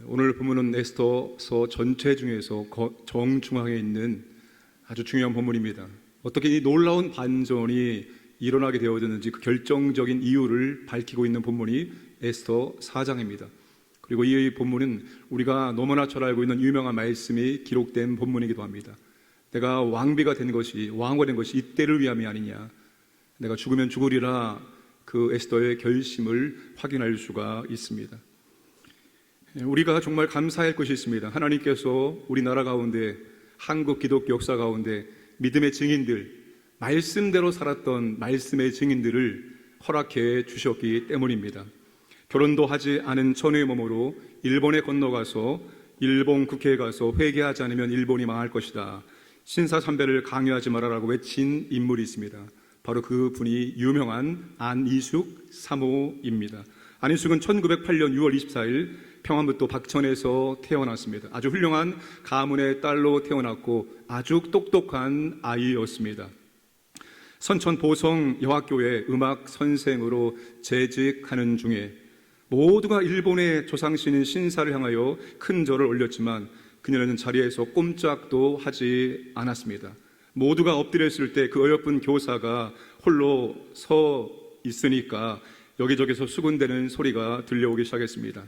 오늘 본문은 에스더서 전체 중에서 정중앙에 있는 아주 중요한 본문입니다. 어떻게 이 놀라운 반전이 일어나게 되어졌는지 그 결정적인 이유를 밝히고 있는 본문이 에스더 4장입니다. 그리고 이 본문은 우리가 너무나 잘 알고 있는 유명한 말씀이 기록된 본문이기도 합니다. 내가 왕비가 된 것이, 왕후가 된 것이 이때를 위함이 아니냐, 내가 죽으면 죽으리라, 그 에스더의 결심을 확인할 수가 있습니다. 우리가 정말 감사할 것이 있습니다. 하나님께서 우리나라 가운데, 한국 기독교 역사 가운데 믿음의 증인들, 말씀대로 살았던 말씀의 증인들을 허락해 주셨기 때문입니다. 결혼도 하지 않은 처녀의 몸으로 일본에 건너가서 일본 국회에 가서 회개하지 않으면 일본이 망할 것이다, 신사참배를 강요하지 말아라고 외친 인물이 있습니다. 바로 그 분이 유명한 안이숙 사모입니다. 안이숙은 1908년 6월 24일 평안북도 박천에서 태어났습니다. 아주 훌륭한 가문의 딸로 태어났고 아주 똑똑한 아이였습니다. 선천 보성 여학교의 음악 선생으로 재직하는 중에 모두가 일본의 조상신인 신사를 향하여 큰 절을 올렸지만 그녀는 자리에서 꼼짝도 하지 않았습니다. 모두가 엎드려 있을 때 그 어여쁜 교사가 홀로 서 있으니까 여기저기서 수군대는 소리가 들려오기 시작했습니다.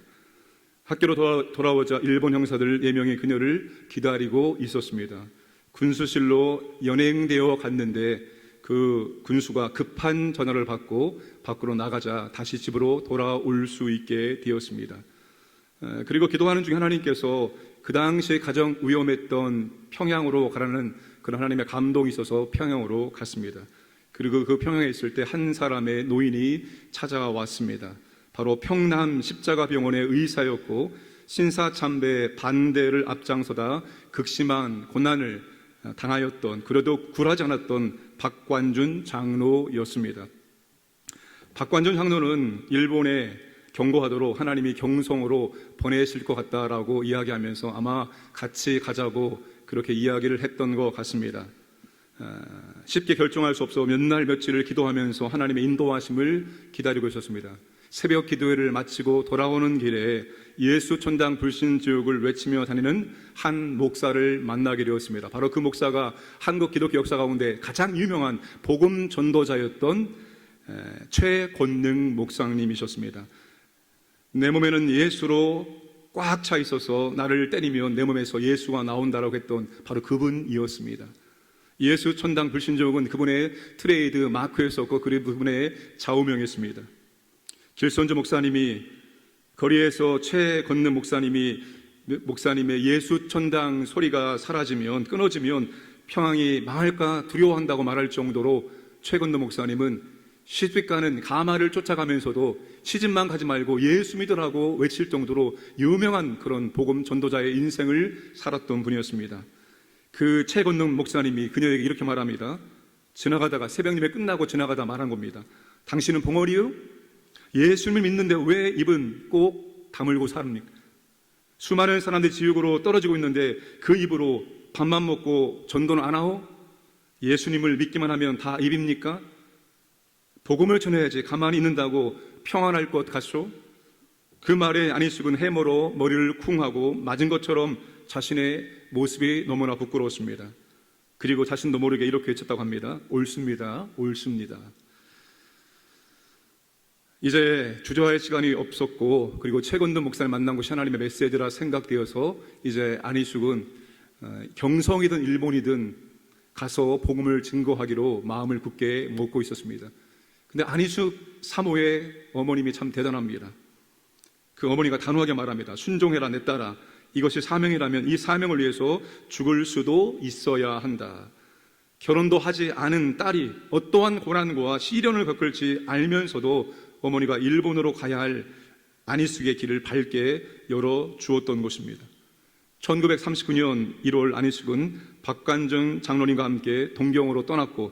학교로 돌아오자 일본 형사들 4명이 그녀를 기다리고 있었습니다. 군수실로 연행되어 갔는데 그 군수가 급한 전화를 받고 밖으로 나가자 다시 집으로 돌아올 수 있게 되었습니다. 그리고 기도하는 중에 하나님께서 그 당시에 가장 위험했던 평양으로 가라는 그런 하나님의 감동이 있어서 평양으로 갔습니다. 그리고 그 평양에 있을 때 한 사람의 노인이 찾아왔습니다. 바로 평남 십자가병원의 의사였고 신사참배 반대를 앞장서다 극심한 고난을 당하였던, 그래도 굴하지 않았던 박관준 장로였습니다. 박관준 장로는 일본에 경고하도록 하나님이 경성으로 보내실 것 같다라고 이야기하면서 아마 같이 가자고 그렇게 이야기를 했던 것 같습니다. 쉽게 결정할 수 없어 몇 날 며칠을 기도하면서 하나님의 인도하심을 기다리고 있었습니다. 새벽 기도회를 마치고 돌아오는 길에 예수 천당 불신지옥을 외치며 다니는 한 목사를 만나게 되었습니다. 바로 그 목사가 한국 기독교 역사 가운데 가장 유명한 복음 전도자였던 최권능 목사님이셨습니다. 내 몸에는 예수로 꽉 차 있어서 나를 때리면 내 몸에서 예수가 나온다라고 했던 바로 그분이었습니다. 예수 천당 불신지옥은 그분의 트레이드 마크였었고 그분의 좌우명이었습니다. 길선주 목사님이 거리에서 최건능 목사님의 예수 천당 소리가 사라지면, 끊어지면 평양이 망할까 두려워한다고 말할 정도로 최건능 목사님은 시집가는 가마를 쫓아가면서도 시집만 가지 말고 예수 믿으라고 외칠 정도로 유명한 그런 복음 전도자의 인생을 살았던 분이었습니다. 그 최건능 목사님이 그녀에게 이렇게 말합니다. 지나가다가 새벽 예배 끝나고 지나가다 말한 겁니다. 당신은 벙어리요? 예수님을 믿는데 왜 입은 꼭 다물고 사릅니까? 수많은 사람들이 지옥으로 떨어지고 있는데 그 입으로 밥만 먹고 전도는 안 하오? 예수님을 믿기만 하면 다 입입니까? 복음을 전해야지 가만히 있는다고 평안할 것 같소? 그 말에 안이숙은 해머로 머리를 쿵하고 맞은 것처럼 자신의 모습이 너무나 부끄러웠습니다. 그리고 자신도 모르게 이렇게 외쳤다고 합니다. 옳습니다. 옳습니다. 이제 주저할 시간이 없었고, 그리고 최건능 목사를 만난 것이 하나님의 메시지라 생각되어서 이제 안이숙은 경성이든 일본이든 가서 복음을 증거하기로 마음을 굳게 먹고 있었습니다. 근데 안이숙 사모의 어머님이 참 대단합니다. 그 어머니가 단호하게 말합니다. 순종해라 내 딸아, 이것이 사명이라면 이 사명을 위해서 죽을 수도 있어야 한다. 결혼도 하지 않은 딸이 어떠한 고난과 시련을 겪을지 알면서도 어머니가 일본으로 가야 할 안이숙의 길을 밝게 열어주었던 것입니다. 1939년 1월 안이숙은 박관준 장로님과 함께 동경으로 떠났고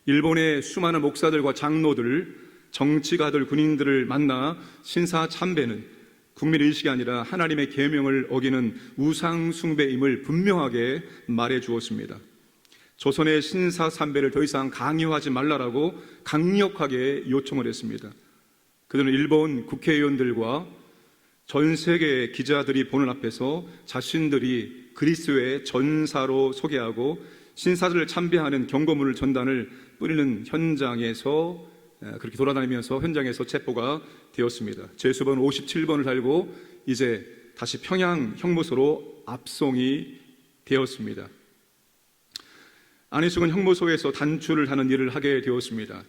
일본의 수많은 목사들과 장로들, 정치가들, 군인들을 만나 신사참배는 국민의식이 아니라 하나님의 계명을 어기는 우상숭배임을 분명하게 말해주었습니다. 조선의 신사참배를 더 이상 강요하지 말라라고 강력하게 요청을 했습니다. 그들은 일본 국회의원들과 전 세계 기자들이 보는 앞에서 자신들이 그리스도의 전사로 소개하고 신사를 참배하는 경고문을 전단을 뿌리는 현장에서 그렇게 돌아다니면서 현장에서 체포가 되었습니다. 제수번 57번을 달고 이제 다시 평양 형무소로 압송이 되었습니다. 안희숙은 형무소에서 단추를 하는 일을 하게 되었습니다.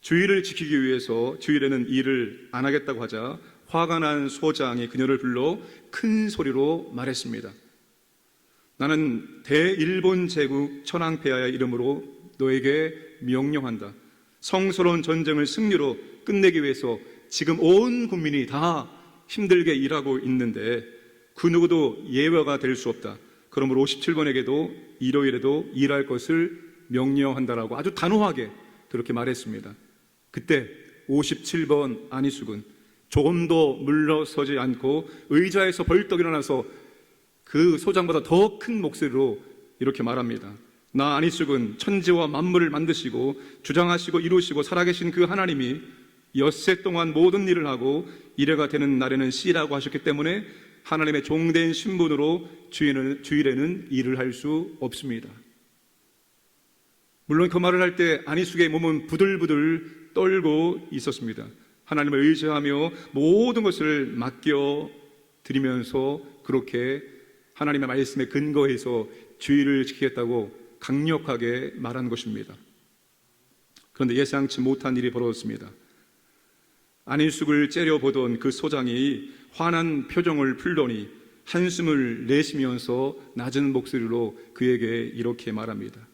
주의를 지키기 위해서 주일에는 일을 안 하겠다고 하자 화가 난 소장이 그녀를 불러 큰 소리로 말했습니다. 나는 대일본 제국 천황폐하의 이름으로 너에게 명령한다. 성스러운 전쟁을 승리로 끝내기 위해서 지금 온 국민이 다 힘들게 일하고 있는데 그 누구도 예외가 될 수 없다. 그러므로 57번에게도 일요일에도 일할 것을 명령한다라고 아주 단호하게 그렇게 말했습니다. 그때 57번 안희숙은 조금도 물러서지 않고 의자에서 벌떡 일어나서 그 소장보다 더 큰 목소리로 이렇게 말합니다. 나 안희숙은 천지와 만물을 만드시고 주장하시고 이루시고 살아계신 그 하나님이 엿새 동안 모든 일을 하고 이래가 되는 날에는 쉬라고 하셨기 때문에 하나님의 종된 신분으로 주일에는 일을 할 수 없습니다. 물론 그 말을 할 때 안희숙의 몸은 부들부들 떨고 있었습니다. 하나님을 의지하며 모든 것을 맡겨 드리면서 그렇게 하나님의 말씀에 근거해서 주의를 지키겠다고 강력하게 말한 것입니다. 그런데 예상치 못한 일이 벌어졌습니다. 안희숙을 째려보던 그 소장이 화난 표정을 풀더니 한숨을 내쉬면서 낮은 목소리로 그에게 이렇게 말합니다.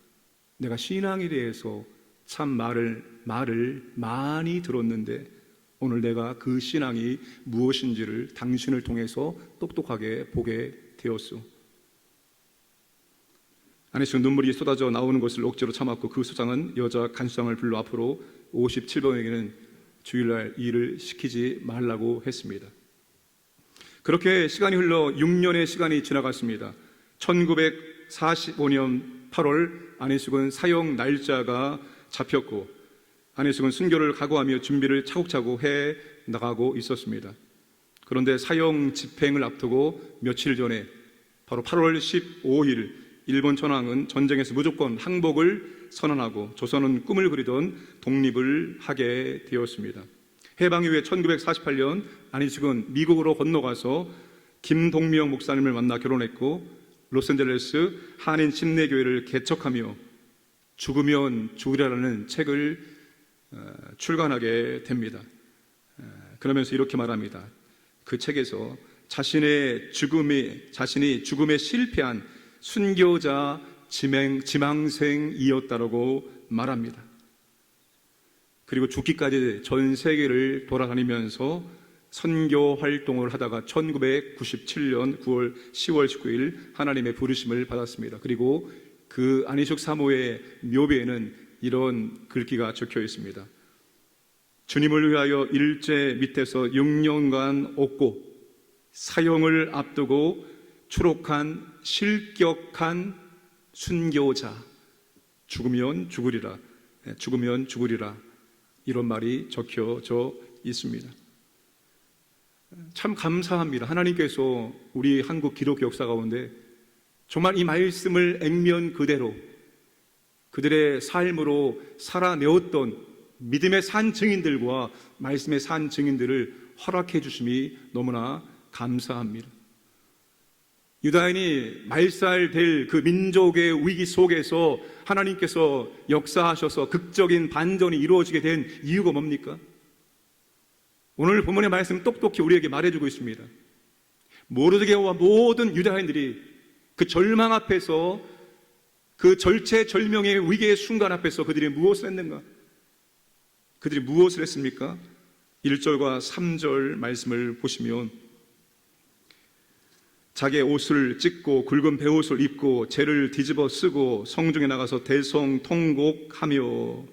내가 신앙에 대해서 참 말을 많이 들었는데 오늘 내가 그 신앙이 무엇인지를 당신을 통해서 똑똑하게 보게 되었소. 안희숙은 눈물이 쏟아져 나오는 것을 억지로 참았고 그 소장은 여자 간수장을 불러 앞으로 57번에게는 주일날 일을 시키지 말라고 했습니다. 그렇게 시간이 흘러 6년의 시간이 지나갔습니다. 1945년 8월 안희숙은 사형 날짜가 잡혔고 안희숙은 순교를 각오하며 준비를 차곡차곡 해 나가고 있었습니다. 그런데 사형 집행을 앞두고 며칠 전에 바로 8월 15일 일본 천황은 전쟁에서 무조건 항복을 선언하고 조선은 꿈을 그리던 독립을 하게 되었습니다. 해방 이후에 1948년 안희숙은 미국으로 건너가서 김동명 목사님을 만나 결혼했고 로스앤젤레스 한인 침례교회를 개척하며 죽으면 죽으리라는 책을 출간하게 됩니다. 그러면서 이렇게 말합니다. 그 책에서 자신이 죽음에 실패한 순교자 지망생이었다라고 말합니다. 그리고 죽기까지 전 세계를 돌아다니면서 선교 활동을 하다가 1997년 9월 10월 19일 하나님의 부르심을 받았습니다. 그리고 그 안희숙 사모의 묘비에는 이런 글귀가 적혀 있습니다. 주님을 위하여 일제 밑에서 6년간 얻고 사형을 앞두고 추록한 실격한 순교자, 죽으면 죽으리라, 죽으면 죽으리라, 이런 말이 적혀져 있습니다. 참 감사합니다. 하나님께서 우리 한국 기독 역사 가운데 정말 이 말씀을 액면 그대로 그들의 삶으로 살아내었던 믿음의 산 증인들과 말씀의 산 증인들을 허락해 주심이 너무나 감사합니다. 유다인이 말살될 그 민족의 위기 속에서 하나님께서 역사하셔서 극적인 반전이 이루어지게 된 이유가 뭡니까? 오늘 본문의 말씀 똑똑히 우리에게 말해주고 있습니다. 모르드게와 모든 유다인들이 그 절망 앞에서, 그 절체절명의 위기의 순간 앞에서 그들이 무엇을 했는가? 그들이 무엇을 했습니까? 1절과 3절 말씀을 보시면 자기의 옷을 찢고 굵은 베옷을 입고 재를 뒤집어 쓰고 성중에 나가서 대성통곡하며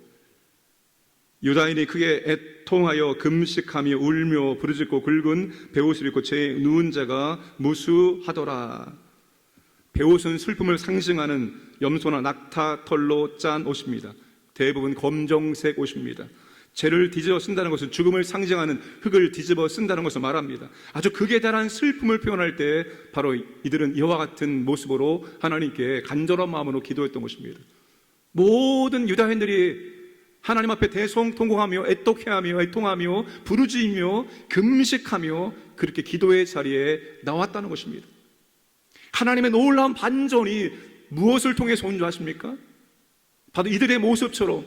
유다인이 크게 애통하여 금식하며 울며 부르짖고 굵은 베옷을 입고 제 누운 자가 무수하더라. 베옷은 슬픔을 상징하는 염소나 낙타 털로 짠 옷입니다. 대부분 검정색 옷입니다. 죄를 뒤집어 쓴다는 것은 죽음을 상징하는 흙을 뒤집어 쓴다는 것을 말합니다. 아주 극에 달한 슬픔을 표현할 때 바로 이들은 이와 같은 모습으로 하나님께 간절한 마음으로 기도했던 것입니다. 모든 유다인들이 하나님 앞에 대성통곡하며 애통해하며 애통하며 부르짖으며 금식하며 그렇게 기도의 자리에 나왔다는 것입니다. 하나님의 놀라운 반전이 무엇을 통해서 온 줄 아십니까? 바로 이들의 모습처럼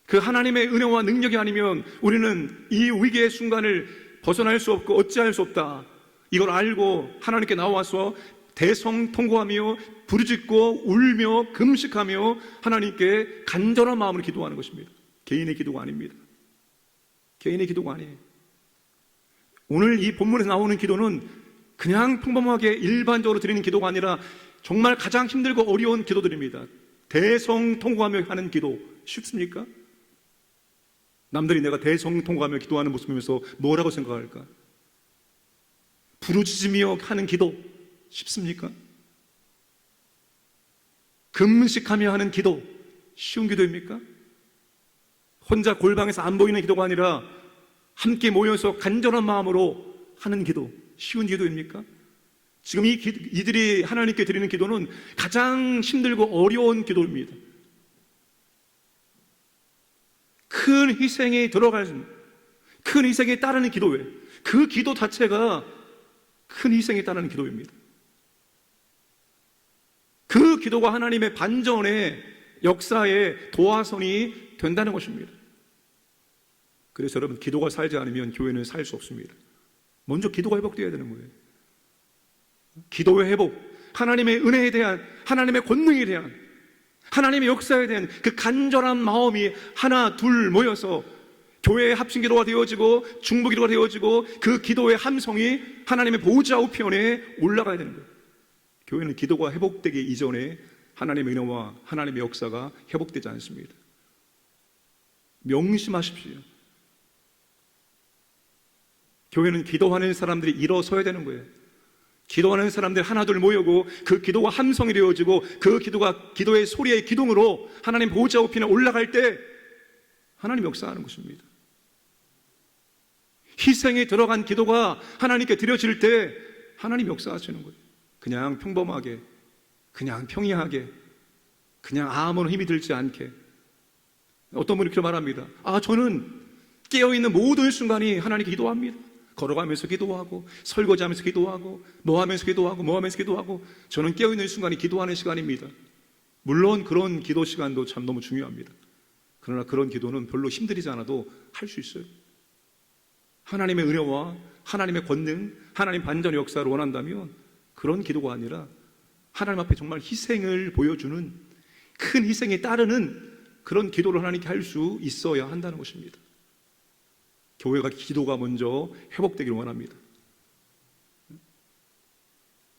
그 하나님의 은혜와 능력이 아니면 우리는 이 위기의 순간을 벗어날 수 없고 어찌할 수 없다. 이걸 알고 하나님께 나와서 대성통곡하며 부르짖고 울며 금식하며 하나님께 간절한 마음으로 기도하는 것입니다. 개인의 기도가 아닙니다. 개인의 기도가 아니에요. 오늘 이 본문에서 나오는 기도는 그냥 평범하게 일반적으로 드리는 기도가 아니라 정말 가장 힘들고 어려운 기도들입니다. 대성통곡하며 하는 기도 쉽습니까? 남들이 내가 대성통곡하며 기도하는 모습을 보면서 뭐라고 생각할까? 부르짖으며 하는 기도 쉽습니까? 금식하며 하는 기도 쉬운 기도입니까? 혼자 골방에서 안 보이는 기도가 아니라 함께 모여서 간절한 마음으로 하는 기도 쉬운 기도입니까? 지금 이들이 하나님께 드리는 기도는 가장 힘들고 어려운 기도입니다. 큰 희생이 들어가는, 큰 희생이 따르는 기도예요. 그 기도 자체가 큰 희생이 따르는 기도입니다. 그 기도가 하나님의 반전의 역사의 도화선이 된다는 것입니다. 그래서 여러분, 기도가 살지 않으면 교회는 살 수 없습니다. 먼저 기도가 회복되어야 되는 거예요. 기도의 회복, 하나님의 은혜에 대한, 하나님의 권능에 대한, 하나님의 역사에 대한 그 간절한 마음이 하나 둘 모여서 교회의 합심 기도가 되어지고 중보 기도가 되어지고 그 기도의 함성이 하나님의 보좌 우편에 올라가야 되는 거예요. 교회는 기도가 회복되기 이전에 하나님의 은혜와 하나님의 역사가 회복되지 않습니다. 명심하십시오. 교회는 기도하는 사람들이 일어서야 되는 거예요. 기도하는 사람들 하나둘 모이고 그 기도가 함성이 되어지고 그 기도가 기도의 소리의 기둥으로 하나님 보호자 우편에 올라갈 때 하나님 역사하는 것입니다. 희생이 들어간 기도가 하나님께 드려질 때 하나님 역사하시는 거예요. 그냥 평범하게, 그냥 평이하게, 그냥 아무런 힘이 들지 않게. 어떤 분이 그렇게 말합니다. 저는 깨어있는 모든 순간이 하나님께 기도합니다. 걸어가면서 기도하고 설거지하면서 기도하고 뭐하면서 기도하고 뭐하면서 기도하고 저는 깨어있는 순간이 기도하는 시간입니다. 물론 그런 기도 시간도 참 너무 중요합니다. 그러나 그런 기도는 별로 힘들이지 않아도 할 수 있어요. 하나님의 은혜와 하나님의 권능, 하나님 반전의 역사를 원한다면 그런 기도가 아니라 하나님 앞에 정말 희생을 보여주는 큰 희생에 따르는 그런 기도를 하나님께 할 수 있어야 한다는 것입니다. 교회가 기도가 먼저 회복되기를 원합니다.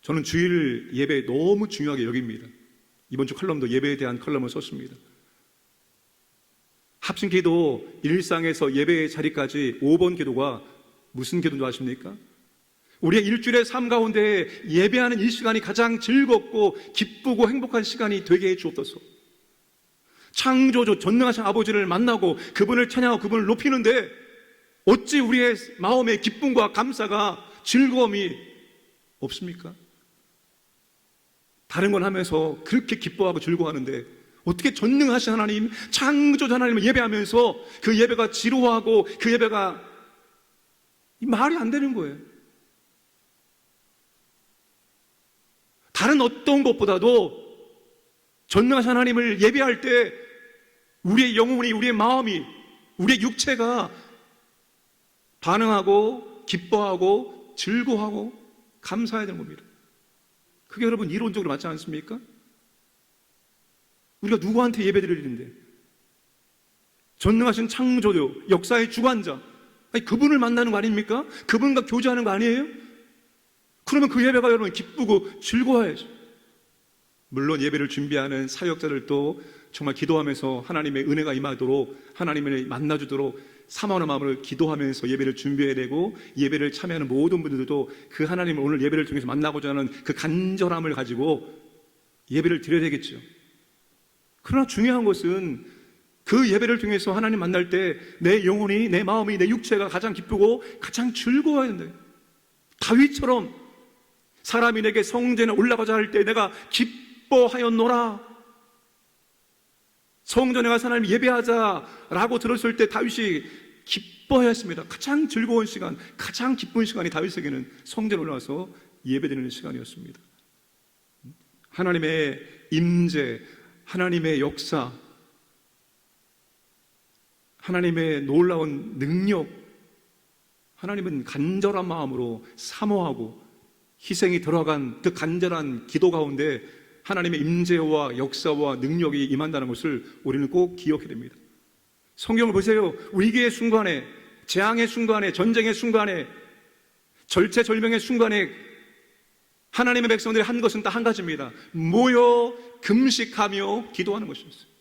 저는 주일 예배 너무 중요하게 여깁니다. 이번 주 컬럼도 예배에 대한 컬럼을 썼습니다. 합심 기도 일상에서 예배의 자리까지 5번 기도가 무슨 기도인지 아십니까? 우리의 일주일의 삶 가운데 예배하는 이 시간이 가장 즐겁고 기쁘고 행복한 시간이 되게 해 주옵소서. 창조주 전능하신 아버지를 만나고 그분을 찬양하고 그분을 높이는데 어찌 우리의 마음의 기쁨과 감사가 즐거움이 없습니까? 다른 건 하면서 그렇게 기뻐하고 즐거워하는데 어떻게 전능하신 하나님, 창조주 하나님을 예배하면서 그 예배가 지루하고 그 예배가 말이 안 되는 거예요. 다른 어떤 것보다도 전능하신 하나님을 예배할 때 우리의 영혼이, 우리의 마음이, 우리의 육체가 반응하고 기뻐하고 즐거워하고 감사해야 되는 겁니다. 그게 여러분 이론적으로 맞지 않습니까? 우리가 누구한테 예배드리는데 전능하신 창조주, 역사의 주관자, 그분을 만나는 거 아닙니까? 그분과 교제하는 거 아니에요? 그러면 그 예배가 여러분 기쁘고 즐거워야죠. 물론 예배를 준비하는 사역자들도 정말 기도하면서 하나님의 은혜가 임하도록 하나님을 만나주도록 사모하는 마음으로 기도하면서 예배를 준비해야 되고 예배를 참여하는 모든 분들도 그 하나님을 오늘 예배를 통해서 만나고자 하는 그 간절함을 가지고 예배를 드려야 되겠죠. 그러나 중요한 것은 그 예배를 통해서 하나님 만날 때 내 영혼이, 내 마음이, 내 육체가 가장 기쁘고 가장 즐거워야 된다. 다윗처럼 사람이 내게 성전에 올라가자 할 때 내가 기뻐하였노라. 성전에 가서 하나님 예배하자라고 들었을 때 다윗이 기뻐했습니다. 가장 즐거운 시간, 가장 기쁜 시간이 다윗에게는 성전에 올라와서 예배드리는 시간이었습니다. 하나님의 임재, 하나님의 역사, 하나님의 놀라운 능력, 하나님은 간절한 마음으로 사모하고 희생이 들어간 그 간절한 기도 가운데 하나님의 임재와 역사와 능력이 임한다는 것을 우리는 꼭 기억해야 됩니다. 성경을 보세요. 위기의 순간에, 재앙의 순간에, 전쟁의 순간에, 절체절명의 순간에 하나님의 백성들이 한 것은 딱 한 가지입니다. 모여 금식하며 기도하는 것이었어요.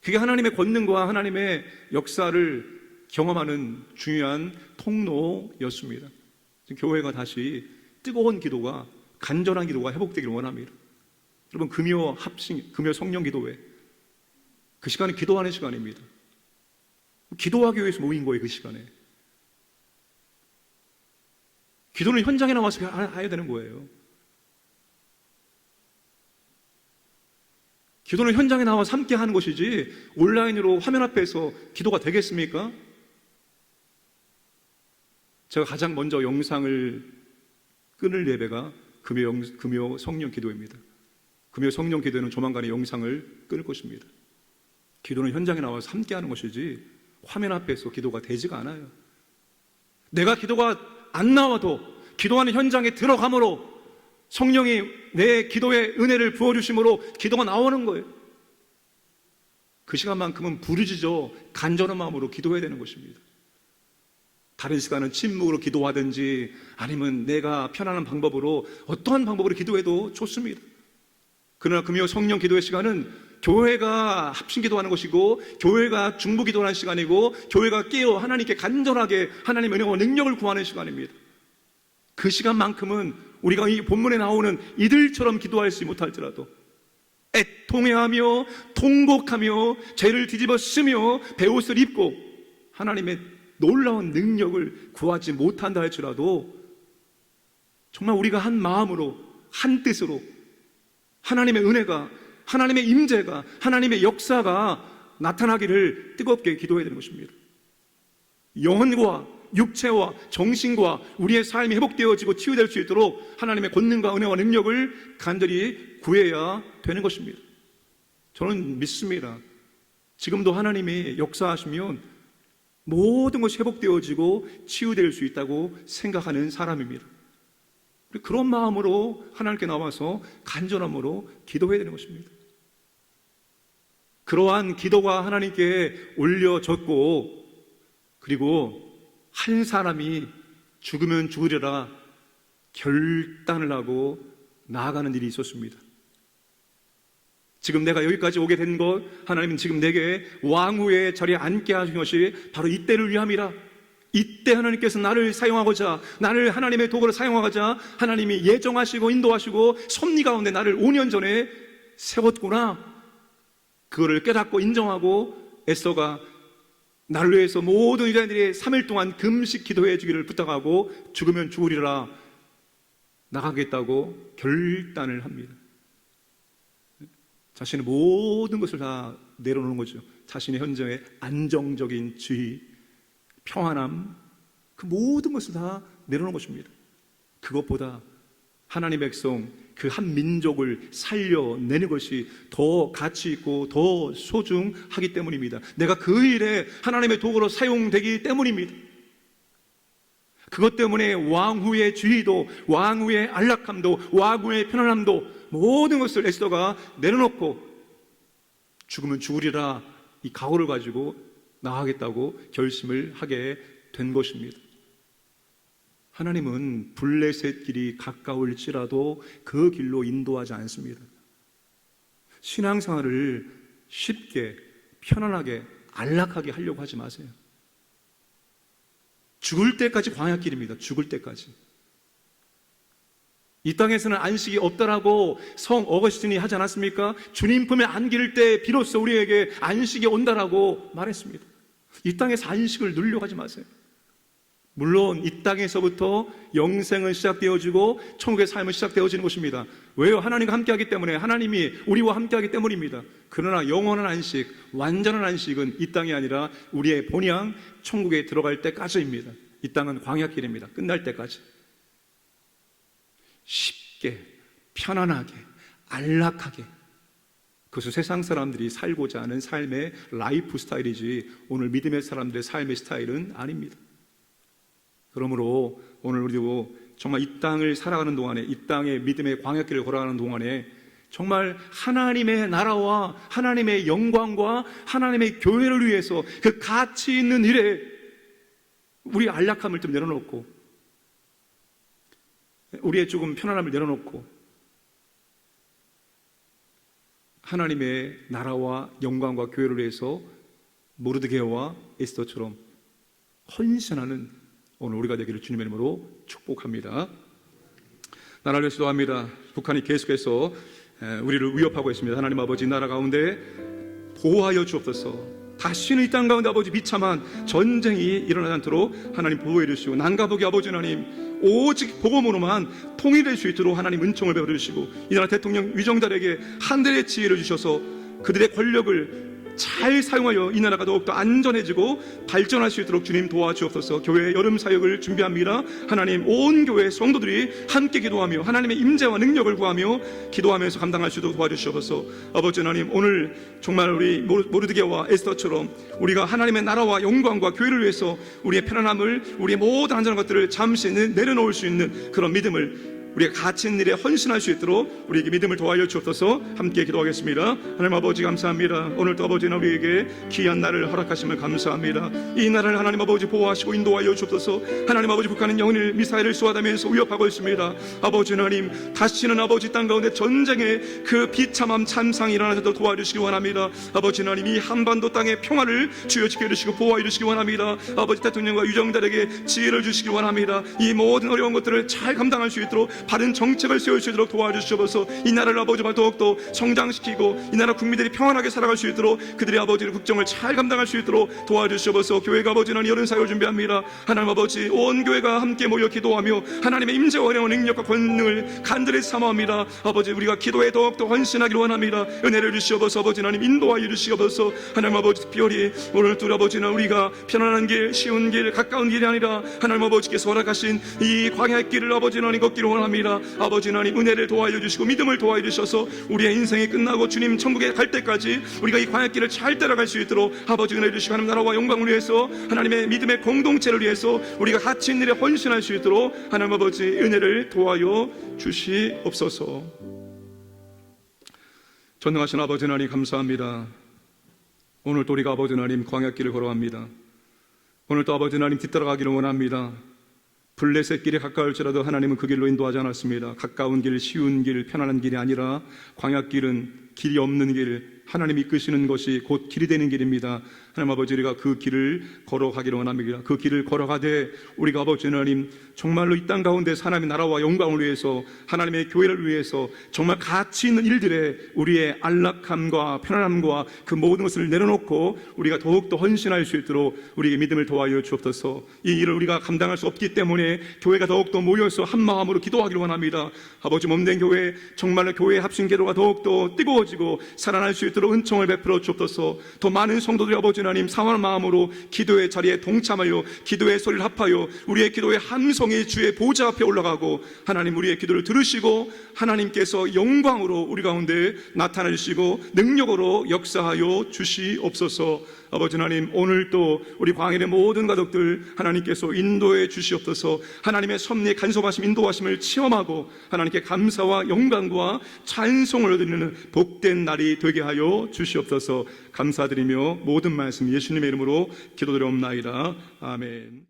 그게 하나님의 권능과 하나님의 역사를 경험하는 중요한 통로였습니다. 교회가 다시 뜨거운 기도가, 간절한 기도가 회복되기를 원합니다. 여러분, 금요 합심, 금요 성령 기도회, 그 시간은 기도하는 시간입니다. 기도하기 위해서 모인 거예요. 그 시간에 기도는 현장에 나와서 해야 되는 거예요. 기도는 현장에 나와서 함께 하는 것이지 온라인으로 화면 앞에서 기도가 되겠습니까? 제가 가장 먼저 영상을 끊을 예배가 금요 성령 기도입니다. 금요 성령 기도는 조만간에 영상을 끊을 것입니다. 기도는 현장에 나와서 함께 하는 것이지 화면 앞에서 기도가 되지가 않아요. 내가 기도가 안 나와도 기도하는 현장에 들어감으로 성령이 내 기도에 은혜를 부어주심으로 기도가 나오는 거예요. 그 시간만큼은 부르짖어 간절한 마음으로 기도해야 되는 것입니다. 다른 시간은 침묵으로 기도하든지 아니면 내가 편안한 방법으로 어떠한 방법으로 기도해도 좋습니다. 그러나 금요 성령 기도의 시간은 교회가 합심 기도하는 것이고 교회가 중보 기도하는 시간이고 교회가 깨어 하나님께 간절하게 하나님의 은혜와 능력을 구하는 시간입니다. 그 시간만큼은 우리가 이 본문에 나오는 이들처럼 기도할 수 못할지라도 애통해하며 통곡하며 죄를 뒤집어 쓰며 베옷을 입고 하나님의 놀라운 능력을 구하지 못한다 할지라도 정말 우리가 한 마음으로 한 뜻으로 하나님의 은혜가, 하나님의 임재가, 하나님의 역사가 나타나기를 뜨겁게 기도해야 되는 것입니다. 영혼과 육체와 정신과 우리의 삶이 회복되어지고 치유될 수 있도록 하나님의 권능과 은혜와 능력을 간절히 구해야 되는 것입니다. 저는 믿습니다. 지금도 하나님이 역사하시면 모든 것이 회복되어지고 치유될 수 있다고 생각하는 사람입니다. 그런 마음으로 하나님께 나와서 간절함으로 기도해야 되는 것입니다. 그러한 기도가 하나님께 올려졌고 그리고 한 사람이 죽으면 죽으리라 결단을 하고 나아가는 일이 있었습니다. 지금 내가 여기까지 오게 된 것, 하나님은 지금 내게 왕후의 자리에 앉게 하신 것이 바로 이때를 위함이라. 이때 하나님께서 나를 사용하고자, 나를 하나님의 도구로 사용하고자 하나님이 예정하시고 인도하시고 섭리 가운데 나를 5년 전에 세웠구나. 그거를 깨닫고 인정하고 에스더가 나를 위해서 모든 유대인들이 3일 동안 금식 기도해 주기를 부탁하고 죽으면 죽으리라 나가겠다고 결단을 합니다. 자신의 모든 것을 다 내려놓는 거죠. 자신의 현장의 안정적인 지위, 평안함, 그 모든 것을 다 내려놓은 것입니다. 그것보다 하나님의 백성, 그 한 민족을 살려내는 것이 더 가치 있고 더 소중하기 때문입니다. 내가 그 일에 하나님의 도구로 사용되기 때문입니다. 그것 때문에 왕후의 지위도, 왕후의 안락함도, 왕후의 편안함도 모든 것을 에스더가 내려놓고 죽으면 죽으리라 이 각오를 가지고 나아가겠다고 결심을 하게 된 것입니다. 하나님은 블레셋 길이 가까울지라도 그 길로 인도하지 않습니다. 신앙생활을 쉽게 편안하게 안락하게 하려고 하지 마세요. 죽을 때까지 광야길입니다. 죽을 때까지. 이 땅에서는 안식이 없다라고 성 어거스틴이 하지 않았습니까? 주님 품에 안길 때 비로소 우리에게 안식이 온다라고 말했습니다. 이 땅에서 안식을 누리려고 하지 마세요. 물론 이 땅에서부터 영생은 시작되어지고 천국의 삶은 시작되어지는 것입니다. 왜요? 하나님과 함께하기 때문에, 하나님이 우리와 함께하기 때문입니다. 그러나 영원한 안식, 완전한 안식은 이 땅이 아니라 우리의 본향 천국에 들어갈 때까지입니다. 이 땅은 광야길입니다. 끝날 때까지. 쉽게, 편안하게, 안락하게, 그것은 세상 사람들이 살고자 하는 삶의 라이프 스타일이지 오늘 믿음의 사람들의 삶의 스타일은 아닙니다. 그러므로 오늘 우리도 정말 이 땅을 살아가는 동안에, 이 땅의 믿음의 광야길을 걸어가는 동안에 정말 하나님의 나라와 하나님의 영광과 하나님의 교회를 위해서 그 가치 있는 일에 우리의 안락함을 좀 내려놓고, 우리의 조금 편안함을 내려놓고 하나님의 나라와 영광과 교회를 위해서 모르드게와 에스더처럼 헌신하는 오늘 우리가 되기를 주님의 이름으로 축복합니다. 나라를 위해서 기도합니다. 북한이 계속해서 우리를 위협하고 있습니다. 하나님 아버지, 나라 가운데 보호하여 주옵소서. 다시는 이 땅 가운데 아버지 비참한 전쟁이 일어나지 않도록 하나님 보호해 주시고, 난가복이 아버지 하나님 오직 복음으로만 통일될 수 있도록 하나님 은총을 베풀어 주시고, 이 나라 대통령 위정자에게 한들의 지혜를 주셔서 그들의 권력을 잘 사용하여 이 나라가 더욱더 안전해지고 발전할 수 있도록 주님 도와주옵소서. 교회 여름 사역을 준비합니다. 하나님, 온 교회 성도들이 함께 기도하며 하나님의 임재와 능력을 구하며 기도하면서 감당할 수 있도록 도와주시옵소서. 아버지 하나님, 오늘 정말 우리 모르드게와 에스더처럼 우리가 하나님의 나라와 영광과 교회를 위해서 우리의 편안함을, 우리의 모든 안전한 것들을 잠시 내려놓을 수 있는 그런 믿음을, 우리가 가치 있는 일에 헌신할 수 있도록 우리에게 믿음을 도와여 주옵소서. 함께 기도하겠습니다. 하나님 아버지 감사합니다. 오늘도 아버지는 우리에게 귀한 날을 허락하심을 감사합니다. 이 나라를 하나님 아버지 보호하시고 인도하여 주옵소서. 하나님 아버지, 북한은 영일 미사일을 쏘아다면서 위협하고 있습니다. 아버지 하나님, 다시는 아버지 땅 가운데 전쟁의 그 비참함 참상이 일어나도록 도와주시기 원합니다. 아버지 하나님, 이 한반도 땅의 평화를 주여 지켜주시고 보호해 주시기 원합니다. 아버지 대통령과 유정들에게 지혜를 주시기 원합니다. 이 모든 어려운 것들을 잘 감당할 수 있도록 바른 정책을 세울 수 있도록 도와주시옵소서. 이 나라를 아버지와 더욱더 성장시키고 이 나라 국민들이 평안하게 살아갈 수 있도록 그들의 아버지의 국정을 잘 감당할 수 있도록 도와주시옵소서. 교회가 아버지는 여름 사역을 준비합니다. 하나님 아버지, 온 교회가 함께 모여 기도하며 하나님의 임재와 어려운 능력과 권능을 간절히 사모합니다. 아버지, 우리가 기도에 더욱더 헌신하기를 원합니다. 은혜를 주시옵소서. 아버지 하나님, 인도하여 주시옵소서. 하나님 아버지, 특별히 오늘 또 아버지는 우리가 편안한 길, 쉬운 길, 가까운 길이 아니라 하나님 아버지께서 허락하신 이 광야의 길을 아버지 하나님 걷기를 원합니다. 아버지 하나님, 은혜를 도와여 주시고 믿음을 도와여 주셔서 우리의 인생이 끝나고 주님 천국에 갈 때까지 우리가 이 광야길을 잘 따라갈 수 있도록 아버지 은혜 주시고, 하나님 나라와 영광을 위해서 하나님의 믿음의 공동체를 위해서 우리가 가치 있는 일에 헌신할 수 있도록 하나님 아버지 은혜를 도와여 주시옵소서. 전능하신 아버지 하나님 감사합니다. 오늘 또 우리가 아버지 하나님 광야길을 걸어갑니다. 오늘 또 아버지 하나님 뒤따라가기를 원합니다. 블레셋 길에 가까울지라도 하나님은 그 길로 인도하지 않았습니다. 가까운 길, 쉬운 길, 편안한 길이 아니라 광야길은 길이 없는 길, 하나님이 이끄시는 것이 곧 길이 되는 길입니다. 하나님 아버지, 우리가 그 길을 걸어가기를 원합니다. 그 길을 걸어가되 우리가 아버지 하나님 정말로 이 땅 가운데서 하나님의 나라와 영광을 위해서, 하나님의 교회를 위해서 정말 가치 있는 일들에 우리의 안락함과 편안함과 그 모든 것을 내려놓고 우리가 더욱더 헌신할 수 있도록 우리에게 믿음을 도와여 주옵소서. 이 일을 우리가 감당할 수 없기 때문에 교회가 더욱더 모여서 한 마음으로 기도하기를 원합니다. 아버지, 몸된 교회, 정말로 교회의 합심 기도가 더욱더 뜨거워지고 살아날 수 있도록 은총을 베풀어 주옵소서. 더 많은 성도들이 아버지 하나님 사모하는 마음으로 기도의 자리에 동참하여 기도의 소리를 합하여 우리의 기도의 함성이 주의 보좌 앞에 올라가고, 하나님 우리의 기도를 들으시고 하나님께서 영광으로 우리 가운데 나타나 주시고 능력으로 역사하여 주시옵소서. 아버지 하나님, 오늘 또 우리 광일의 모든 가족들 하나님께서 인도해 주시옵소서. 하나님의 섭리 간섭하심 인도하심을 체험하고 하나님께 감사와 영광과 찬송을 드리는 복된 날이 되게 하여 주시옵소서. 감사드리며 모든 말씀 예수님의 이름으로 기도드리옵나이다. 아멘.